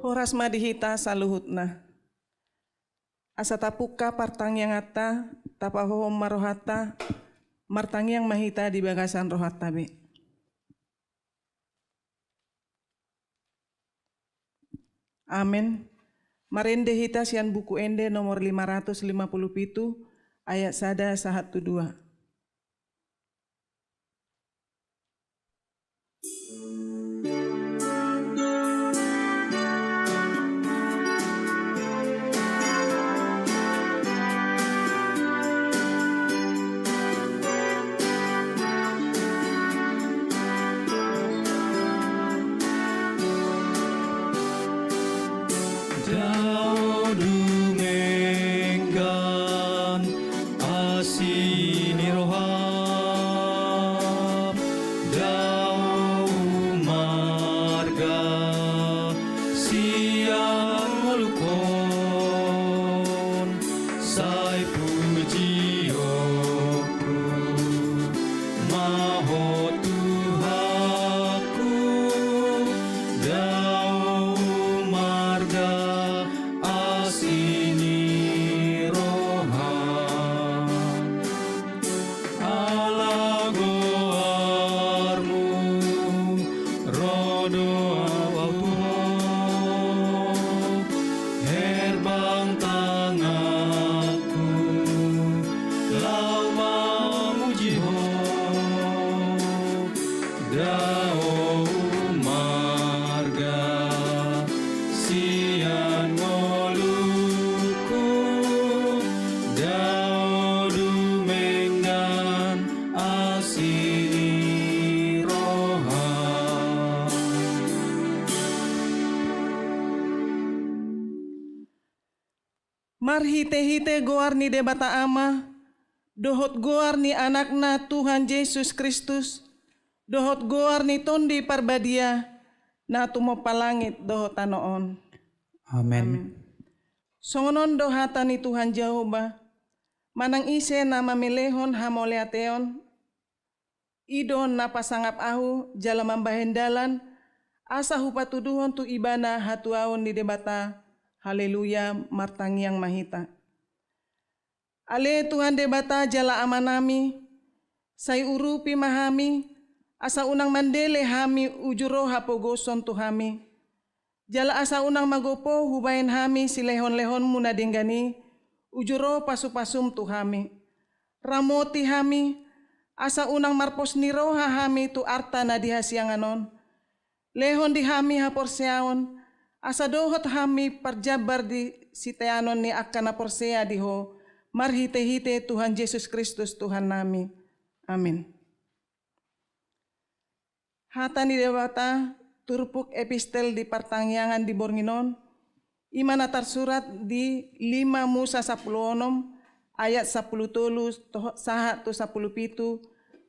Horas madihita saluhutna. Asa tapuka partangyang ata, tapahohom marohata, martangyang mahita di bagasan rohata be. Amin. Marende hita sian buku ende nomor 557 ayat 1-2. Marhite-hite goar ni debata ama, dohot goar ni anakna Tuhan Yesus Kristus, dohot goar ni tondi parbadia, na tumo palangit dohot tanoon. Amen. Songonon dohata ni Tuhan Jehova, manang ise na mamilehon hamoleateon, idon na pasangap ahu jala mambahendalan, asa hupatuduhon tu ibana hatuaon ni debata. Haleluya, martangyang mahita. Ale Tuhan debata jala amanami, say urupi mahami, asa unang mandele hami ujuro hapogoson tuhami. Jala asa unang magopo hubayin hami si lehon-lehon muna dinggani, ujuro pasupasum tuhami. Ramoti hami, asa unang marpos niro hahami tu arta na dihasyanganon. Lehon di hami haporsyaon, asa dohot hami parjabar di siteanon ni akana porsea diho, marhite-hite Tuhan Yesus Kristus Tuhan nami. Amin. Hata ni dewata turpuk epistel di partangyangan di Bornginon, imana tersurat di 5 Musa 10 ayat 10 saha tu 10 pitu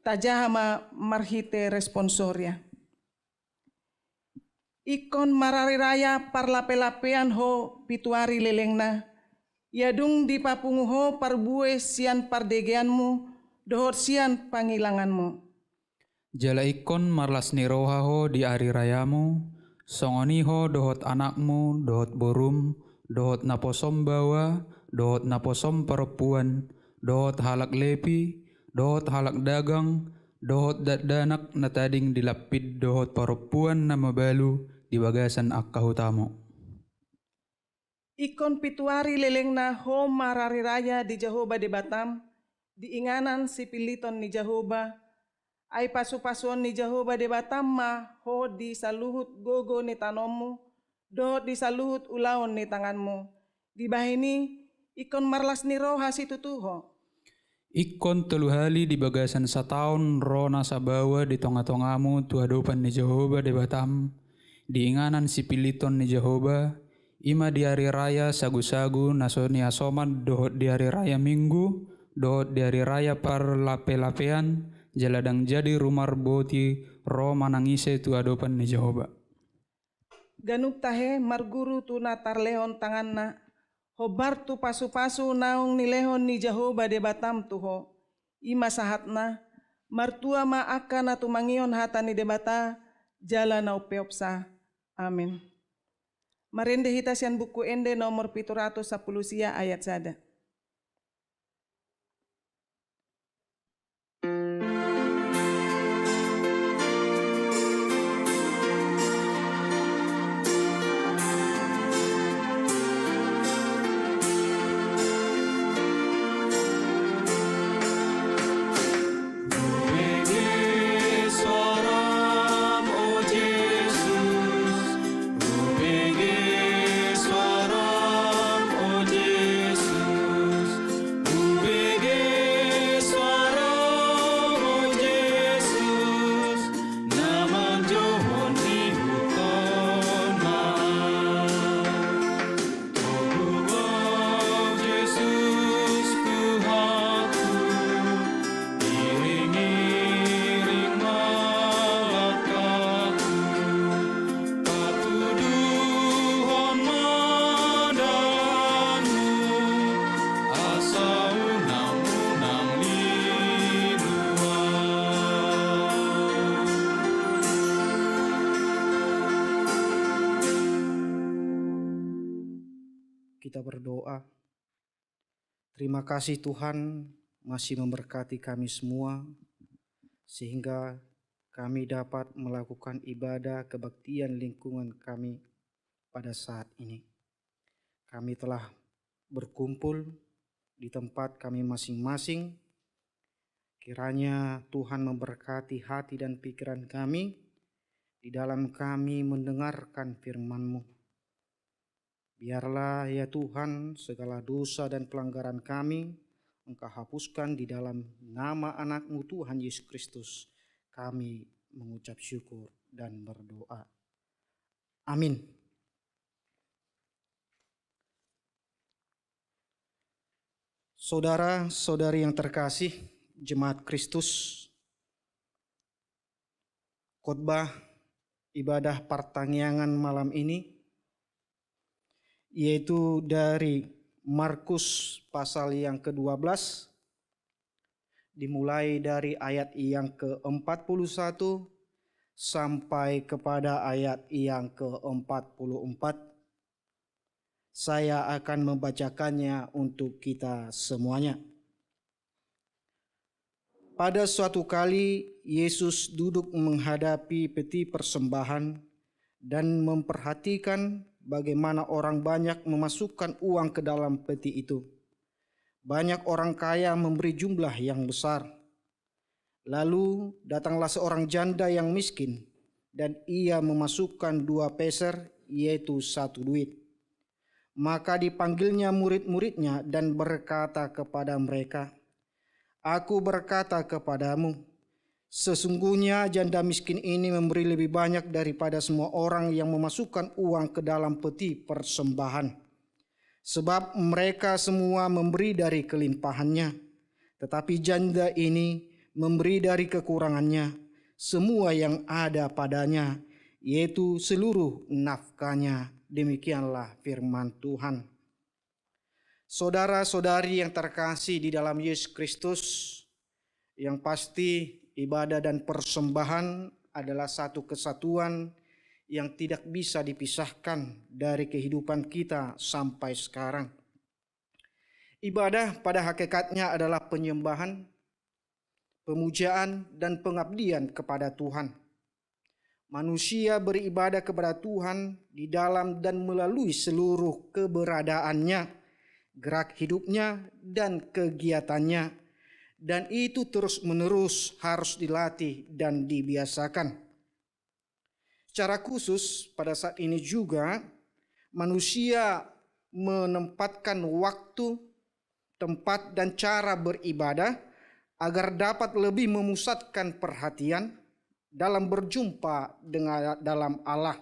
tajahama marhite responsoria. Ikon marari raya parlape-lapean ho pituari lelengna. Yadung di papungu ho parbue sian pardegeanmu, dohot sian pangilanganmu. Jala ikon marlas ni roha ho di ari rayamu, songoni ho dohot anakmu, dohot borum, dohot naposom bawa, dohot naposom perempuan, dohot halak lepi, dohot halak dagang, dohot danak na tading dilapid dohot perempuan na mabalu, di bagasan akkahutamo. Ikon pituari lelengna ho marari raya di Jehovah de Batam, diinganan si piliton ni Jehovah, ay pasupasuan ni Jehovah de Batam ma ho di saluhut gogo ni tanommu, dohot di saluhut ulaon ni tanganmu. Di bahini, ikon marlas ni roha si tutuho. Ikon teluhali di bagasan sataon rona sabawa di tonga-tongamu tuhadopan ni Jehovah de Batam, diinganan si piliton ni Jehovah, ima di hari raya sagu-sagu nasoni asoman dohot di hari raya minggu, dohot di hari raya par lape-lapean, jaladang jadi rumar boti ro manangise tu adopan ni Jehovah. Ganuk tahe marguru tu natar lehon tanganna, hobar tu pasu-pasu naung ni lehon ni Jehovah de Batam tuho, ima sahatna, martua ma akan tu mangion hata ni debata, jala na upeopsa. Amin. Marende hitasian buku ende nomor 710 sia ayat sada. Kita berdoa. Terima kasih Tuhan masih memberkati kami semua sehingga kami dapat melakukan ibadah kebaktian lingkungan kami pada saat ini. Kami telah berkumpul di tempat kami masing-masing. Kiranya Tuhan memberkati hati dan pikiran kami di dalam kami mendengarkan firman-Mu. Biarlah ya Tuhan segala dosa dan pelanggaran kami Engkau hapuskan di dalam nama anak-Mu Tuhan Yesus Kristus. Kami mengucap syukur dan berdoa. Amin. Saudara-saudari yang terkasih, Jemaat Kristus, khotbah ibadah pertanggihan malam ini yaitu dari Markus pasal yang ke-12 dimulai dari ayat yang ke-41 sampai kepada ayat yang ke-44. Saya akan membacakannya untuk kita semuanya. Pada suatu kali Yesus duduk menghadapi peti persembahan dan memperhatikan bagaimana orang banyak memasukkan uang ke dalam peti itu. Banyak orang kaya memberi jumlah yang besar. Lalu datanglah seorang janda yang miskin, dan ia memasukkan 2 peser, yaitu 1 duit. Maka dipanggilnya murid-muridnya dan berkata kepada mereka, "Aku berkata kepadamu, sesungguhnya janda miskin ini memberi lebih banyak daripada semua orang yang memasukkan uang ke dalam peti persembahan. Sebab mereka semua memberi dari kelimpahannya, tetapi janda ini memberi dari kekurangannya, semua yang ada padanya, yaitu seluruh nafkahnya." Demikianlah firman Tuhan. Saudara-saudari yang terkasih di dalam Yesus Kristus, yang pasti ibadah dan persembahan adalah satu kesatuan yang tidak bisa dipisahkan dari kehidupan kita sampai sekarang. Ibadah pada hakikatnya adalah penyembahan, pemujaan, dan pengabdian kepada Tuhan. Manusia beribadah kepada Tuhan di dalam dan melalui seluruh keberadaannya, gerak hidupnya, dan kegiatannya. Dan itu terus-menerus harus dilatih dan dibiasakan. Secara khusus pada saat ini juga manusia menempatkan waktu, tempat, dan cara beribadah agar dapat lebih memusatkan perhatian dalam berjumpa dengan dalam Allah.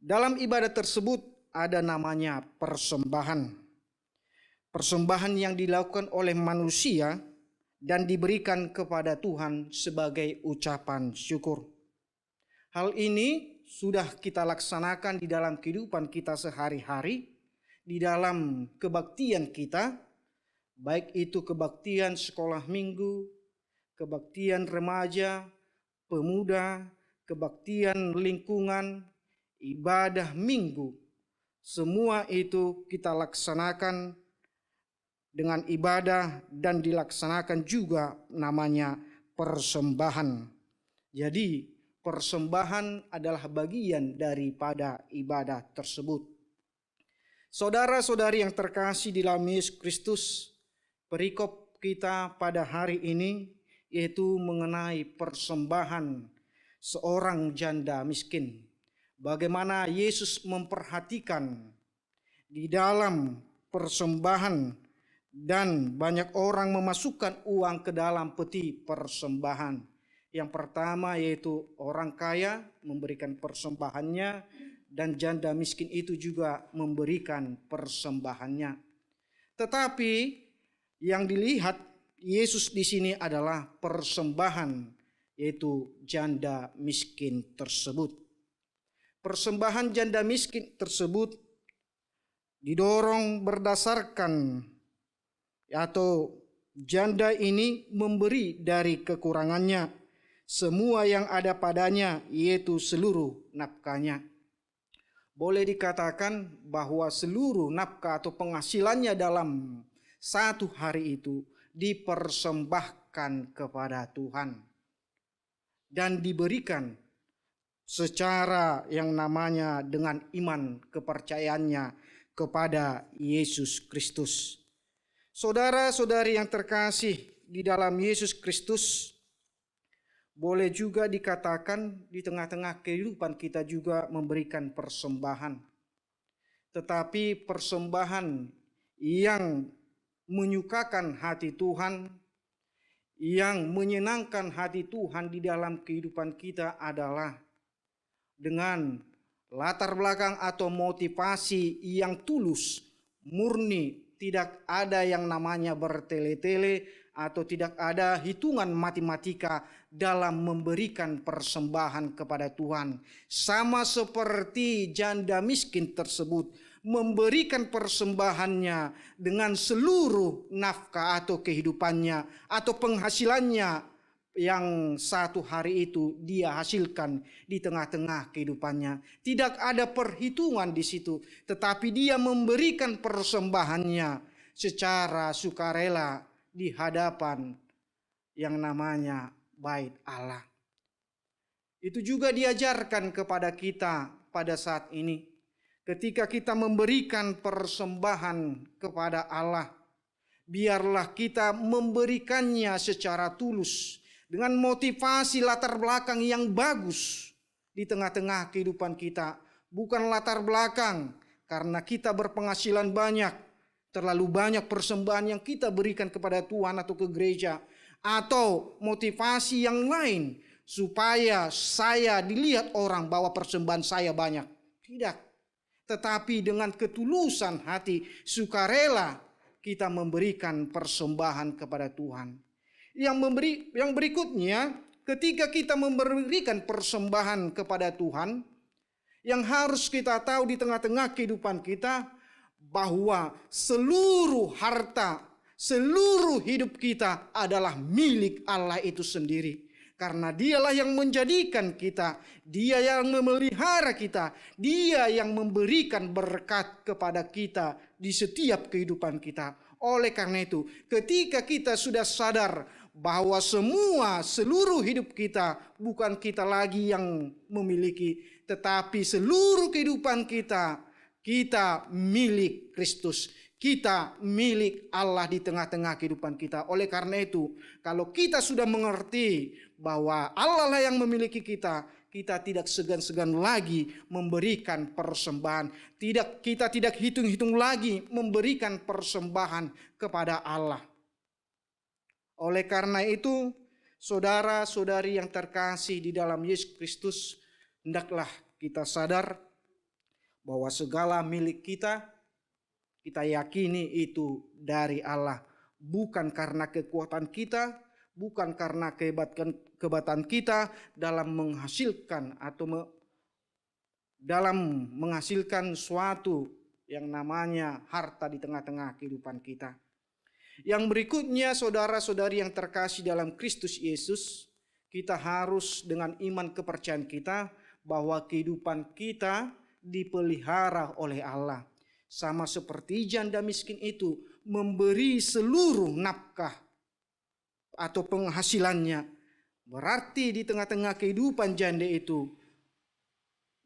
Dalam ibadah tersebut ada namanya persembahan. Persembahan yang dilakukan oleh manusia dan diberikan kepada Tuhan sebagai ucapan syukur. Hal ini sudah kita laksanakan di dalam kehidupan kita sehari-hari, di dalam kebaktian kita, baik itu kebaktian sekolah minggu, kebaktian remaja, pemuda, kebaktian lingkungan, ibadah minggu, semua itu kita laksanakan dengan ibadah dan dilaksanakan juga namanya persembahan. Jadi persembahan adalah bagian daripada ibadah tersebut. Saudara-saudari yang terkasih di dalam Yesus Kristus, perikop kita pada hari ini yaitu mengenai persembahan seorang janda miskin. Bagaimana Yesus memperhatikan di dalam persembahan dan banyak orang memasukkan uang ke dalam peti persembahan. Yang pertama yaitu orang kaya memberikan persembahannya dan janda miskin itu juga memberikan persembahannya. Tetapi yang dilihat Yesus di sini adalah persembahan yaitu janda miskin tersebut. Persembahan janda miskin tersebut didorong berdasarkan atau janda ini memberi dari kekurangannya semua yang ada padanya, yaitu seluruh nafkahnya. Boleh dikatakan bahwa seluruh nafkah atau penghasilannya dalam satu hari itu dipersembahkan kepada Tuhan dan diberikan secara yang namanya dengan iman kepercayaannya kepada Yesus Kristus. Saudara-saudari yang terkasih di dalam Yesus Kristus, boleh juga dikatakan di tengah-tengah kehidupan kita juga memberikan persembahan. Tetapi persembahan yang menyukakan hati Tuhan, yang menyenangkan hati Tuhan di dalam kehidupan kita adalah dengan latar belakang atau motivasi yang tulus, murni, tidak ada yang namanya bertele-tele atau tidak ada hitungan matematika dalam memberikan persembahan kepada Tuhan. Sama seperti janda miskin tersebut memberikan persembahannya dengan seluruh nafkah atau kehidupannya atau penghasilannya yang satu hari itu dia hasilkan di tengah-tengah kehidupannya. Tidak ada perhitungan di situ, tetapi dia memberikan persembahannya secara sukarela di hadapan yang namanya bait Allah. Itu juga diajarkan kepada kita pada saat ini. Ketika kita memberikan persembahan kepada Allah, biarlah kita memberikannya secara tulus, dengan motivasi latar belakang yang bagus di tengah-tengah kehidupan kita. Bukan latar belakang karena kita berpenghasilan banyak, terlalu banyak persembahan yang kita berikan kepada Tuhan atau ke gereja. Atau motivasi yang lain supaya saya dilihat orang bahwa persembahan saya banyak. Tidak. Tetapi dengan ketulusan hati, sukarela kita memberikan persembahan kepada Tuhan. Yang berikutnya, ketika kita memberikan persembahan kepada Tuhan, yang harus kita tahu di tengah-tengah kehidupan kita, bahwa seluruh harta, seluruh hidup kita adalah milik Allah itu sendiri. Karena dialah yang menjadikan kita, dia yang memelihara kita, dia yang memberikan berkat kepada kita di setiap kehidupan kita. Oleh karena itu, ketika kita sudah sadar bahwa seluruh hidup kita bukan kita lagi yang memiliki, tetapi seluruh kehidupan kita milik Kristus. Kita milik Allah di tengah-tengah kehidupan kita. Oleh karena itu, kalau kita sudah mengerti bahwa Allah lah yang memiliki kita, kita tidak segan-segan lagi memberikan persembahan. Kita tidak hitung-hitung lagi memberikan persembahan kepada Allah. Oleh karena itu, saudara-saudari yang terkasih di dalam Yesus Kristus, hendaklah kita sadar bahwa segala milik kita yakini itu dari Allah. Bukan karena kekuatan kita, bukan karena kehebatan kita dalam menghasilkan atau dalam menghasilkan suatu yang namanya harta di tengah-tengah kehidupan kita. Yang berikutnya, saudara-saudari yang terkasih dalam Kristus Yesus, kita harus dengan iman kepercayaan kita bahwa kehidupan kita dipelihara oleh Allah. Sama seperti janda miskin itu memberi seluruh nafkah atau penghasilannya. Berarti di tengah-tengah kehidupan janda itu,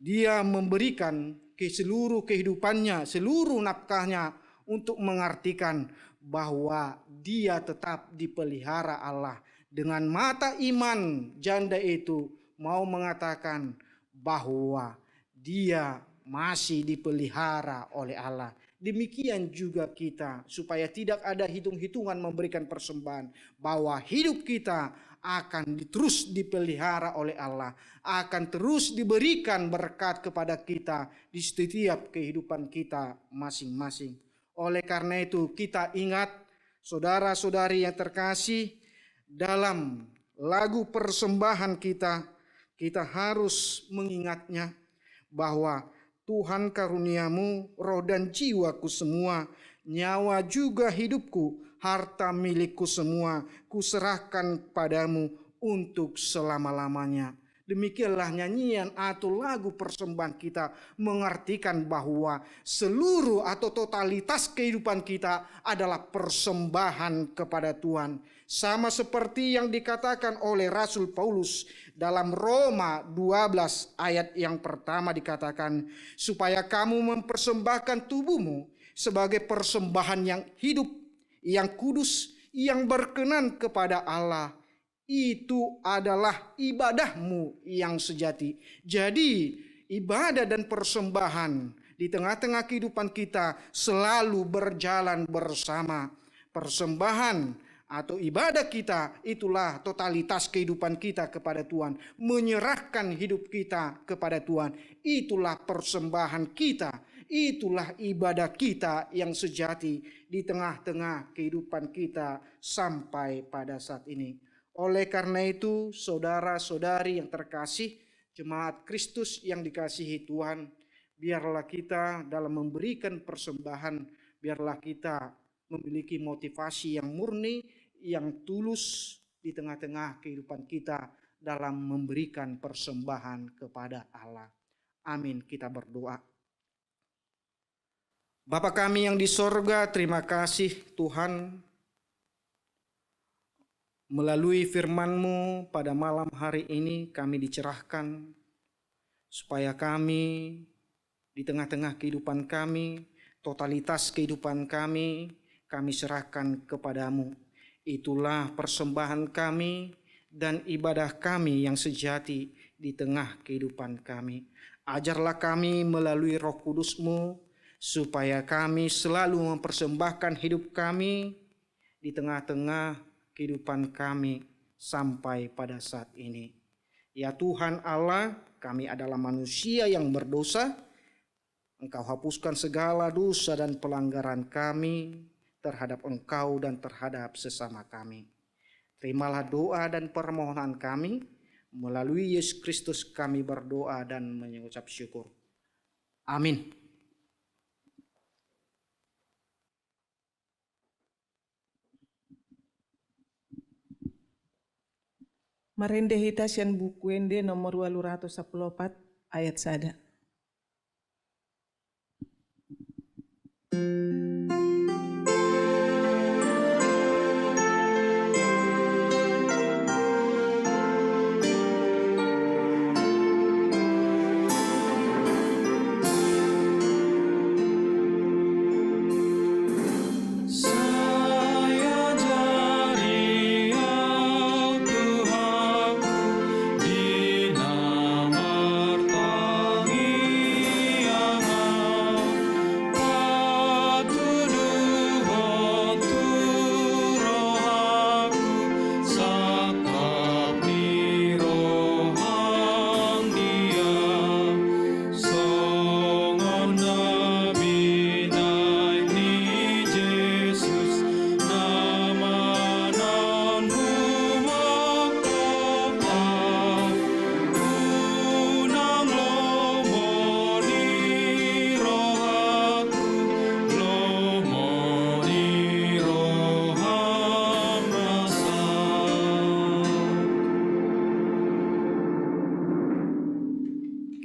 dia memberikan ke seluruh kehidupannya, seluruh nafkahnya untuk mengartikan bahwa dia tetap dipelihara Allah. Dengan mata iman janda itu mau mengatakan bahwa dia masih dipelihara oleh Allah. Demikian juga kita, supaya tidak ada hitung-hitungan memberikan persembahan, bahwa hidup kita akan terus dipelihara oleh Allah, akan terus diberikan berkat kepada kita di setiap kehidupan kita masing-masing. Oleh karena itu kita ingat, saudara-saudari yang terkasih, dalam lagu persembahan kita harus mengingatnya bahwa Tuhan karuniamu, roh dan jiwaku semua, nyawa juga hidupku, harta milikku semua, kuserahkan padamu untuk selama-lamanya. Demikianlah nyanyian atau lagu persembahan kita mengartikan bahwa seluruh atau totalitas kehidupan kita adalah persembahan kepada Tuhan. Sama seperti yang dikatakan oleh Rasul Paulus dalam Roma 12 ayat yang pertama dikatakan, supaya kamu mempersembahkan tubuhmu sebagai persembahan yang hidup, yang kudus, yang berkenan kepada Allah. Itu adalah ibadahmu yang sejati. Jadi ibadah dan persembahan di tengah-tengah kehidupan kita selalu berjalan bersama. Persembahan atau ibadah kita itulah totalitas kehidupan kita kepada Tuhan. Menyerahkan hidup kita kepada Tuhan. Itulah persembahan kita. Itulah ibadah kita yang sejati di tengah-tengah kehidupan kita sampai pada saat ini. Oleh karena itu, saudara-saudari yang terkasih, jemaat Kristus yang dikasihi Tuhan, biarlah kita dalam memberikan persembahan, biarlah kita memiliki motivasi yang murni, yang tulus di tengah-tengah kehidupan kita dalam memberikan persembahan kepada Allah. Amin. Kita berdoa. Bapa kami yang di sorga, terima kasih Tuhan, melalui firman-Mu pada malam hari ini kami dicerahkan supaya kami di tengah-tengah kehidupan kami, totalitas kehidupan kami serahkan kepadamu. Itulah persembahan kami dan ibadah kami yang sejati di tengah kehidupan kami. Ajarlah kami melalui Roh Kudus-Mu supaya kami selalu mempersembahkan hidup kami di tengah-tengah kehidupan kami sampai pada saat ini. Ya Tuhan Allah, kami adalah manusia yang berdosa. Engkau hapuskan segala dosa dan pelanggaran kami terhadap Engkau dan terhadap sesama kami. Terimalah doa dan permohonan kami. Melalui Yesus Kristus kami berdoa dan mengucap syukur. Amin. Marende hitasian buku ende nomor 214 ayat sada. Tuhan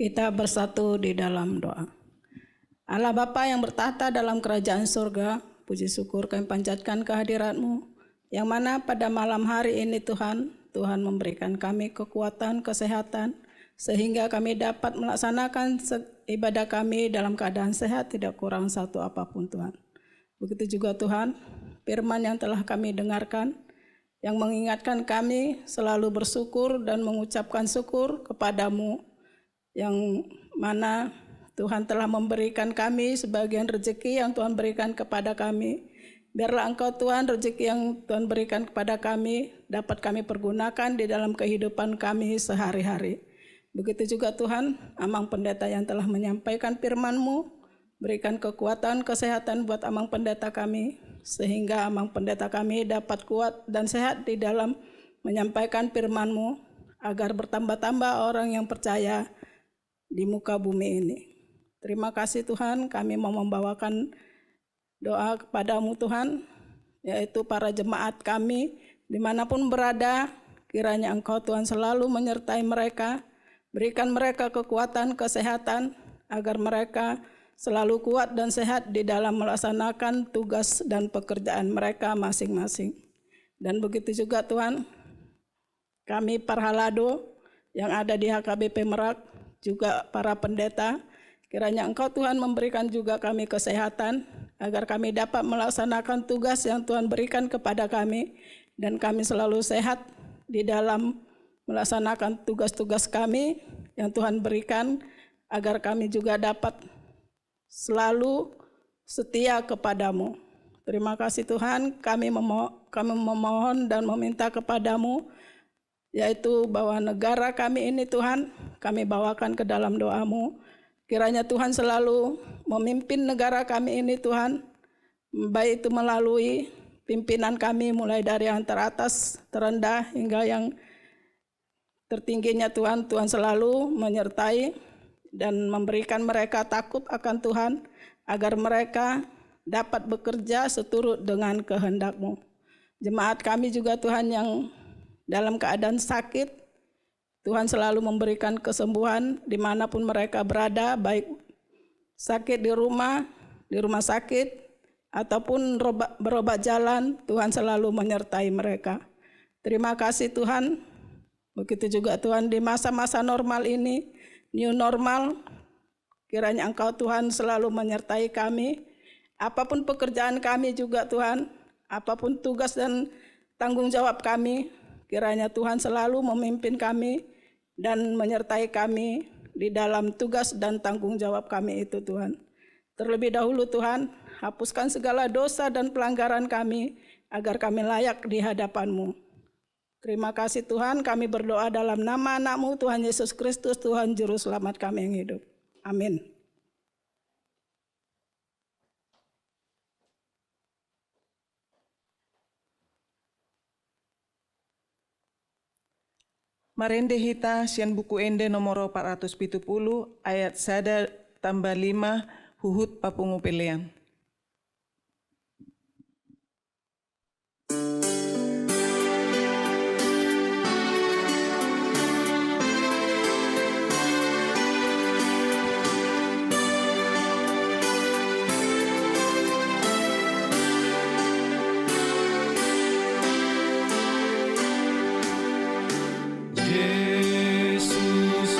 Kita bersatu di dalam doa. Allah Bapa yang bertahta dalam kerajaan surga, puji syukur kami panjatkan kehadirat-Mu, yang mana pada malam hari ini Tuhan memberikan kami kekuatan, kesehatan, sehingga kami dapat melaksanakan ibadah kami dalam keadaan sehat, tidak kurang satu apapun Tuhan. Begitu juga Tuhan, firman yang telah kami dengarkan, yang mengingatkan kami selalu bersyukur dan mengucapkan syukur kepadamu, yang mana Tuhan telah memberikan kami sebagian rezeki yang Tuhan berikan kepada kami. Biarlah Engkau Tuhan rezeki yang Tuhan berikan kepada kami dapat kami pergunakan di dalam kehidupan kami sehari-hari. Begitu juga Tuhan, Amang Pendeta yang telah menyampaikan firman-Mu, berikan kekuatan, kesehatan buat Amang Pendeta kami, sehingga Amang Pendeta kami dapat kuat dan sehat di dalam menyampaikan firman-Mu, agar bertambah-tambah orang yang percaya di muka bumi ini. Terima kasih Tuhan, kami mau membawakan doa kepadamu Tuhan, yaitu para jemaat kami dimanapun berada, kiranya Engkau Tuhan selalu menyertai mereka, berikan mereka kekuatan, kesehatan, agar mereka selalu kuat dan sehat di dalam melaksanakan tugas dan pekerjaan mereka masing-masing. Dan begitu juga Tuhan, kami Parhalado yang ada di HKBP Merak, juga para pendeta, kiranya Engkau Tuhan memberikan juga kami kesehatan, agar kami dapat melaksanakan tugas yang Tuhan berikan kepada kami, dan kami selalu sehat di dalam melaksanakan tugas-tugas kami yang Tuhan berikan, agar kami juga dapat selalu setia kepadamu. Terima kasih Tuhan, kami memohon dan meminta kepadamu, yaitu bahwa negara kami ini Tuhan, kami bawakan ke dalam doa-Mu. Kiranya Tuhan selalu memimpin negara kami ini Tuhan, baik itu melalui pimpinan kami mulai dari yang teratas, terendah, hingga yang tertingginya Tuhan. Tuhan selalu menyertai dan memberikan mereka takut akan Tuhan, agar mereka dapat bekerja seturut dengan kehendak-Mu. Jemaat kami juga Tuhan yang dalam keadaan sakit, Tuhan selalu memberikan kesembuhan dimanapun mereka berada, baik sakit di rumah sakit, ataupun berobat jalan, Tuhan selalu menyertai mereka. Terima kasih Tuhan. Begitu juga Tuhan di masa-masa normal ini, new normal, kiranya Engkau Tuhan selalu menyertai kami. Apapun pekerjaan kami juga Tuhan, apapun tugas dan tanggung jawab kami, kiranya Tuhan selalu memimpin kami dan menyertai kami di dalam tugas dan tanggung jawab kami itu Tuhan. Terlebih dahulu Tuhan, hapuskan segala dosa dan pelanggaran kami, agar kami layak di hadapan-Mu. Terima kasih Tuhan, kami berdoa dalam nama anak-Mu Tuhan Yesus Kristus, Tuhan Juru Selamat kami yang hidup. Amin. Marende hita sian buku ende nomor 470 ayat 1 tambah 5 huhut papungu pelean. Yesus,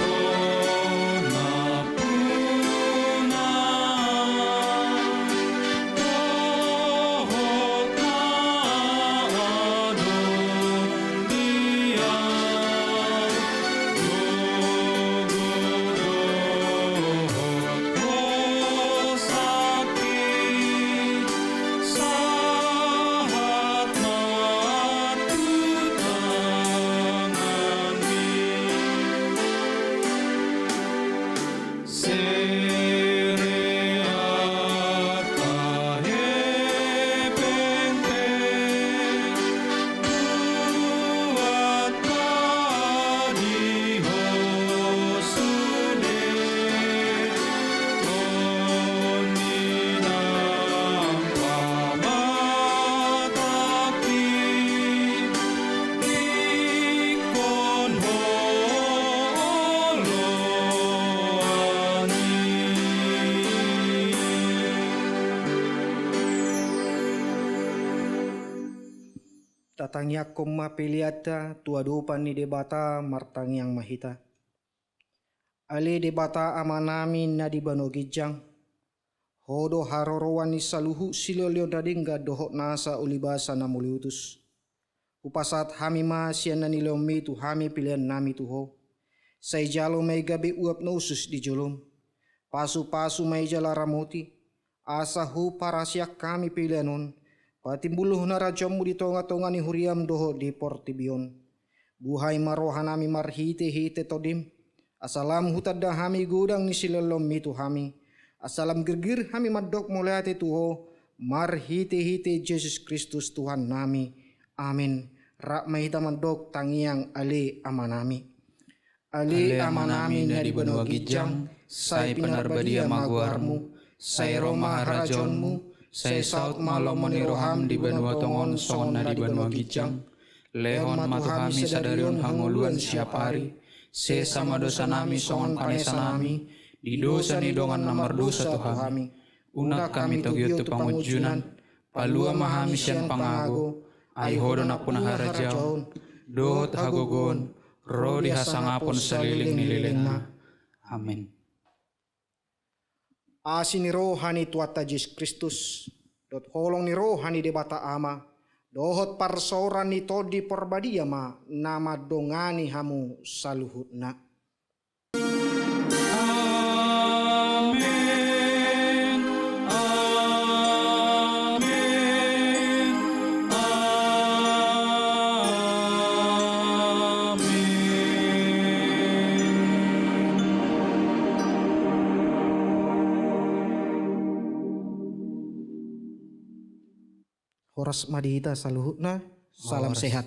Tatangya koma peliata tua dopan ni debata martang yang mahita. Ale debata amanami na di bano gijang. Hodo harorowan ni saluhu silolio dadingga dohok nasa ulibasa na muliutus. Upasat hami ma siya na nilomi tu hami pilihan nami tuho. Say jalo may gabi uap na usus di jolom. Pasu-pasu may jala ramoti. Asa hu para siya kami pilihanon. Patimbuluh na rajamu di tonga-tonga ni huriam doho di portibion. Buhay maroha nami marhite-hite todim. Asalam hutadda hami gudang ni silolom mitu hami. Asalam gergir hami madok muliate tuho. Marhite-hite Jesus Kristus Tuhan nami. Amin. Rak mahita madok tangiang ale amanami. Ale amanami na di benua gijang. Say pinarbadia maguarmu. Say Roma harajonmu. Say saut malomoni roham di benua tongon songon na di benua gijang. Lehon matuhami sadarion hanguluan siap hari. Se sama dosa nami songon panesa nami. Di dosa ni dongan namar dosa tuhami. Unak kami togyo tu pangujunan. Palua mahami sian pangago. Ay hodon apun harajaon. Dohot hagogon. Rodi hasangapon saliling nililingna. Amin. Asi ni rohani tuata Jesus Kristus. Dot holong ni rohani debata ama. Dohot parsoran ni todi porbadia ma. Nama dongani hamu saluhutna. Horas madita saluhutna. Salam sehat.